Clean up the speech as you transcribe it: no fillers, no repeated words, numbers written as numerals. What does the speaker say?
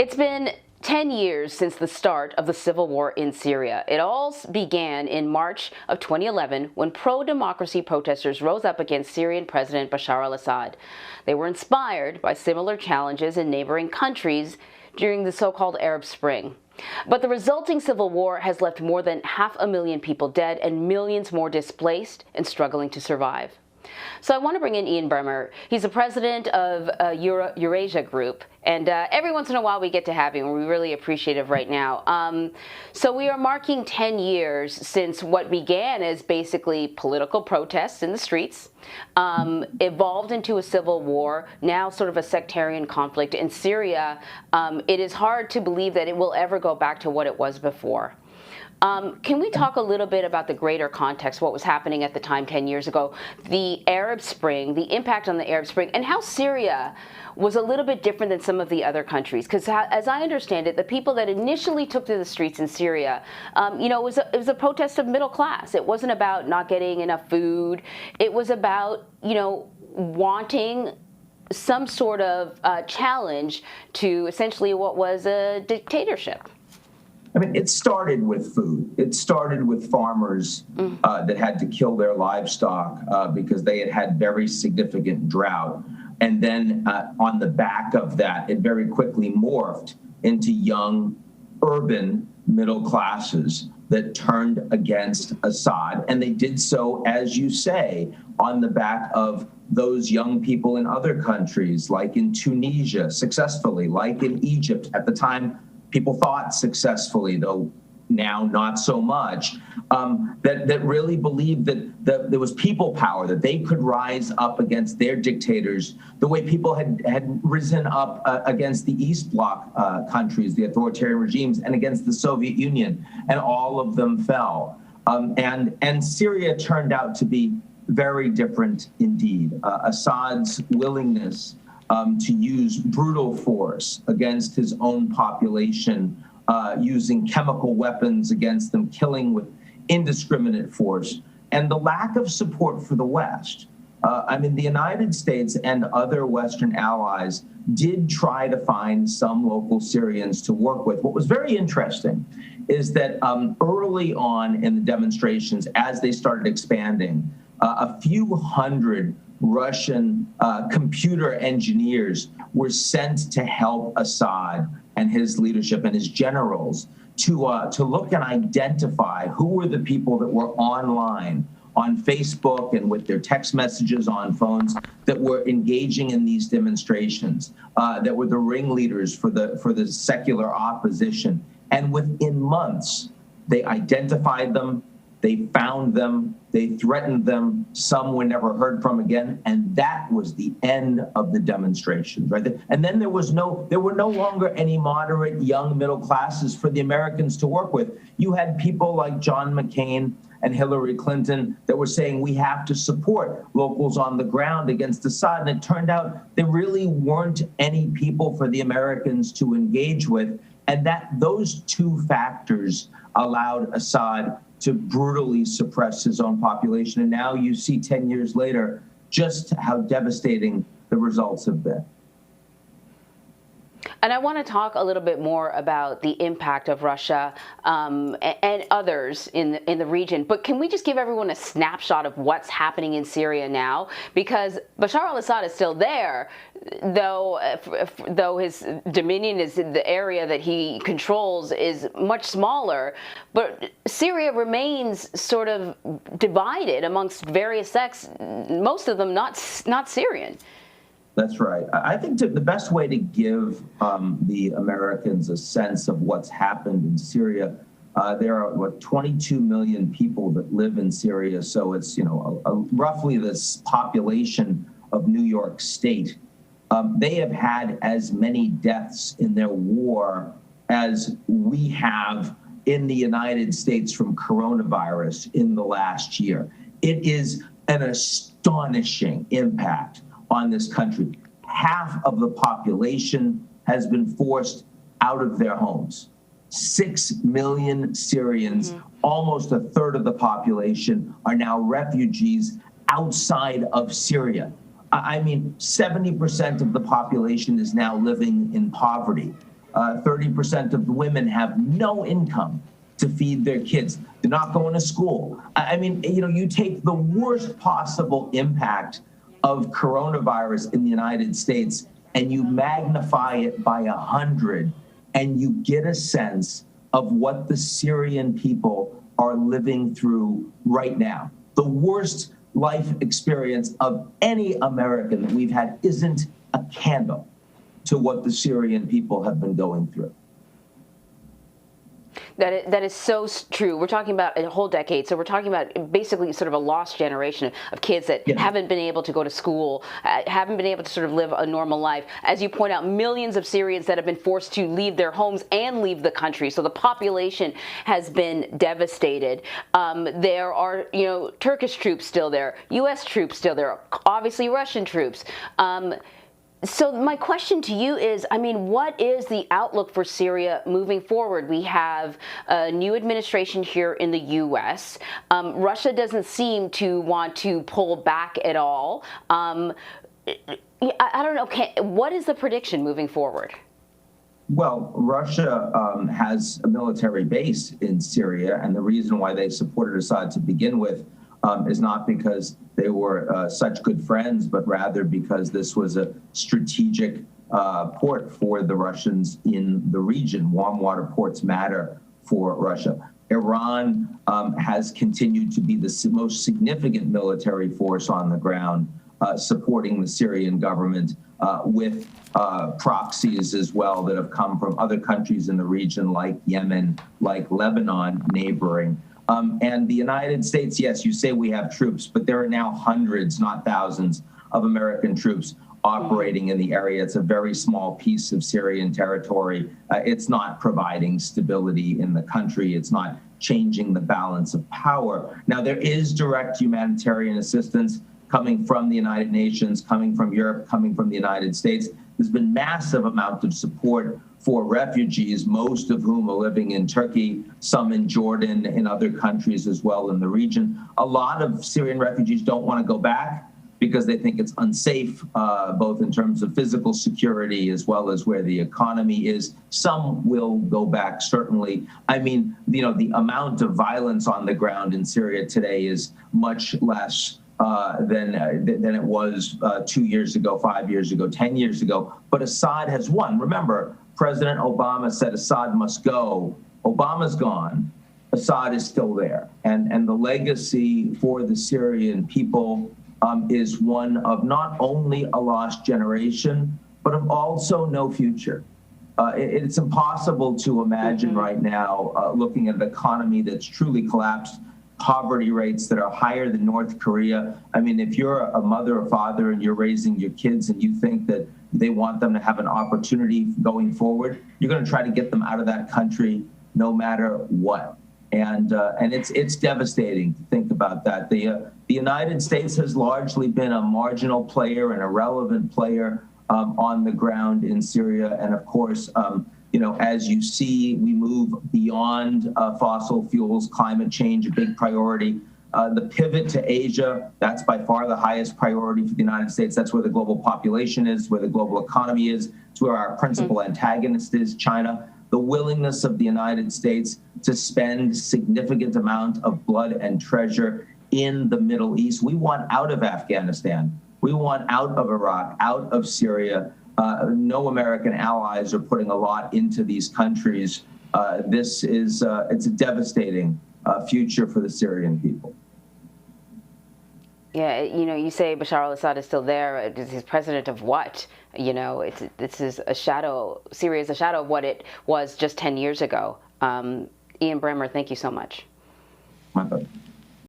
It's been 10 years since the start of the civil war in Syria. It all began in March of 2011 when pro-democracy protesters rose up against Syrian President Bashar Al-Assad. They were inspired by similar challenges in neighboring countries during the so-called Arab Spring. But the resulting civil war has left more than 500,000 people dead and millions more displaced and struggling to survive. So I want to bring in Ian Bremmer. He's the president of Eurasia Group, and every once in a while we get to have him, and we really appreciate it right now. So we are marking 10 years since what began as basically political protests in the streets, evolved into a civil war, now sort of a sectarian conflict in Syria. It is hard to believe that it will ever go back to what it was before. Can we talk a little bit about the greater context, what was happening at the time 10 years ago, the Arab Spring, the impact on the Arab Spring, and how Syria was a little bit different than some of the other countries? Because as I understand it, the people that initially took to the streets in Syria, it was a protest of middle class. It wasn't about not getting enough food. It was about, wanting some sort of challenge to essentially what was a dictatorship. I mean, it started with food. It started with farmers that had to kill their livestock because they had had very significant drought. And then on the back of that, it very quickly morphed into young urban middle classes that turned against Assad. And they did so, as you say, on the back of those young people in other countries, like in Tunisia, successfully, like in Egypt at the time. People thought successfully, though now not so much, that really believed that there was people power, that they could rise up against their dictators the way people had risen up against the East Bloc countries, the authoritarian regimes, and against the Soviet Union, and all of them fell. And Syria turned out to be very different indeed. Assad's willingness to use brutal force against his own population, using chemical weapons against them, killing with indiscriminate force, and the lack of support for the West. The United States and other Western allies did try to find some local Syrians to work with. What was very interesting is that early on in the demonstrations, as they started expanding, a few hundred Russian computer engineers were sent to help Assad and his leadership and his generals to look and identify who were the people that were online on Facebook and with their text messages on phones that were engaging in these demonstrations, that were the ringleaders for the secular opposition. And within months, they identified them. They found them, they threatened them, some were never heard from again, and that was the end of the demonstrations, right? And then there were no longer any moderate young middle classes for the Americans to work with. You had people like John McCain and Hillary Clinton that were saying we have to support locals on the ground against Assad, and it turned out there really weren't any people for the Americans to engage with, and that those two factors allowed Assad to brutally suppress his own population. And now you see 10 years later just how devastating the results have been. And I want to talk a little bit more about the impact of Russia and others in the region. But can we just give everyone a snapshot of what's happening in Syria now? Because Bashar al-Assad is still there, though his dominion is in the area that he controls is much smaller. But Syria remains sort of divided amongst various sects, most of them not Syrian. That's right. I think the best way to give the Americans a sense of what's happened in Syria, there are 22 million people that live in Syria, so it's roughly this population of New York State. They have had as many deaths in their war as we have in the United States from coronavirus in the last year. It is an astonishing impact on this country. Half of the population has been forced out of their homes. 6 million Syrians, almost a third of the population, are now refugees outside of Syria. I mean, 70% of the population is now living in poverty. 30% of the women have no income to feed their kids. They're not going to school. I mean, you take the worst possible impact of coronavirus in the United States and you magnify it by 100, and you get a sense of what the Syrian people are living through right now. The worst life experience of any American that we've had isn't a candle to what the Syrian people have been going through. That is so true. We're talking about a whole decade. So we're talking about basically sort of a lost generation of kids that haven't been able to go to school, haven't been able to sort of live a normal life. As you point out, millions of Syrians that have been forced to leave their homes and leave the country. So the population has been devastated. There are, Turkish troops still there, U.S. troops still there, obviously Russian troops. So my question to you is, what is the outlook for Syria moving forward? We have a new administration here in the U.S. Russia doesn't seem to want to pull back at all. I don't know. What is the prediction moving forward? Well, Russia has a military base in Syria, and the reason why they supported Assad to begin with is not because they were such good friends, but rather because this was a strategic port for the Russians in the region. Warm water ports matter for Russia. Iran has continued to be the most significant military force on the ground, supporting the Syrian government with proxies as well that have come from other countries in the region like Yemen, like Lebanon, neighboring. And the United States, yes, you say we have troops, but there are now hundreds, not thousands, of American troops operating in the area. It's a very small piece of Syrian territory. It's not providing stability in the country. It's not changing the balance of power. Now, there is direct humanitarian assistance coming from the United Nations, coming from Europe, coming from the United States. There's been massive amount of support for refugees, most of whom are living in Turkey, some in Jordan, in other countries as well in the region. A lot of Syrian refugees don't want to go back because they think it's unsafe, both in terms of physical security as well as where the economy is. Some will go back, certainly. The amount of violence on the ground in Syria today is much less than it was 2 years ago, 5 years ago, 10 years ago. But Assad has won. Remember, President Obama said Assad must go. Obama's gone. Assad is still there. And the legacy for the Syrian people is one of not only a lost generation, but of also no future. It's impossible to imagine right now, looking at an economy that's truly collapsed, poverty rates that are higher than North Korea. If you're a mother or father and you're raising your kids and you think that they want them to have an opportunity going forward, you're going to try to get them out of that country no matter what. And it's devastating to think about that. The United States has largely been a marginal player and a relevant player on the ground in Syria. And of course, as you see, we move beyond fossil fuels, climate change, a big priority. The pivot to Asia, that's by far the highest priority for the United States. That's where the global population is, where the global economy is. It's where our principal antagonist is, China. The willingness of the United States to spend significant amount of blood and treasure in the Middle East. We want out of Afghanistan. We want out of Iraq, out of Syria. No American allies are putting a lot into these countries. It's a devastating future for the Syrian people. Yeah, you say Bashar Al-Assad is still there. He's president of what? This is a shadow. Syria is a shadow of what it was just 10 years ago. Ian Bremmer, thank you so much. My pleasure.